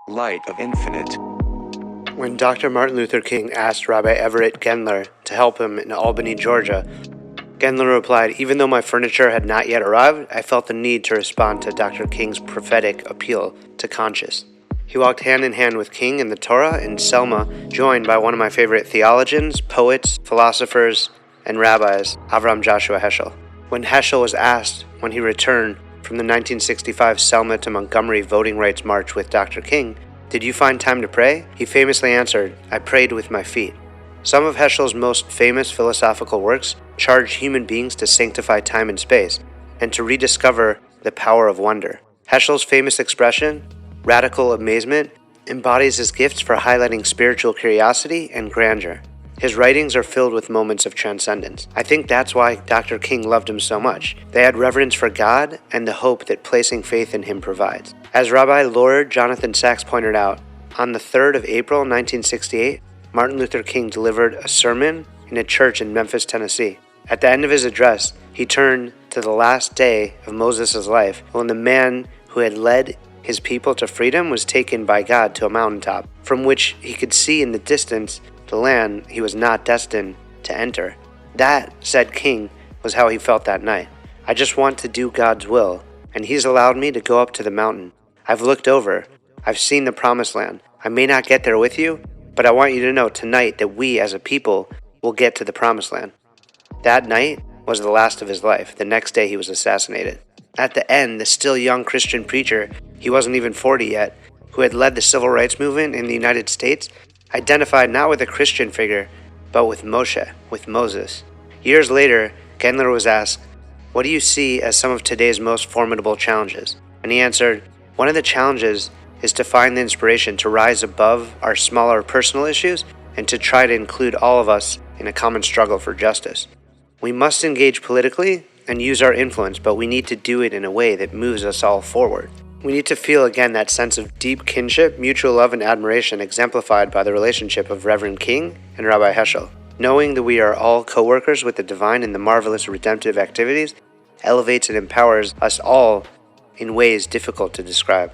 light of infinite. When Dr. Martin Luther King asked Rabbi Everett Gendler to help him in Albany, Georgia, Gendler replied, "Even though my furniture had not yet arrived, I felt the need to respond to Dr. King's prophetic appeal to conscience." He walked hand in hand with King in the Torah in Selma, joined by one of my favorite theologians, poets, philosophers, and rabbis, Abraham Joshua Heschel. When Heschel was asked when he returned from the 1965 Selma to Montgomery voting rights march with Dr. King, "Did you find time to pray?" he famously answered, "I prayed with my feet." Some of Heschel's most famous philosophical works charge human beings to sanctify time and space, and to rediscover the power of wonder. Heschel's famous expression, radical amazement, embodies his gifts for highlighting spiritual curiosity and grandeur. His writings are filled with moments of transcendence. I think that's why Dr. King loved him so much. They had reverence for God and the hope that placing faith in him provides. As Rabbi Lord Jonathan Sachs pointed out, on the 3rd of April 1968, Martin Luther King delivered a sermon in a church in Memphis, Tennessee. At the end of his address, he turned to the last day of Moses' life, when the man who had led his people to freedom was taken by God to a mountaintop, from which he could see in the distance the land he was not destined to enter. That, said King, was how he felt that night. "I just want to do God's will, and he's allowed me to go up to the mountain. I've looked over. I've seen the promised land. I may not get there with you, but I want you to know tonight that we as a people will get to the promised land." That night was the last of his life. The next day he was assassinated. At the end, the still young Christian preacher, he wasn't even 40 yet, who had led the civil rights movement in the United States, identified not with a Christian figure, but with Moshe, with Moses. Years later, Gendler was asked, "What do you see as some of today's most formidable challenges?" And he answered, "One of the challenges is to find the inspiration to rise above our smaller personal issues and to try to include all of us in a common struggle for justice. We must engage politically and use our influence, but we need to do it in a way that moves us all forward. We need to feel again that sense of deep kinship, mutual love, and admiration exemplified by the relationship of Reverend King and Rabbi Heschel. Knowing that we are all co-workers with the divine in the marvelous redemptive activities elevates and empowers us all in ways difficult to describe."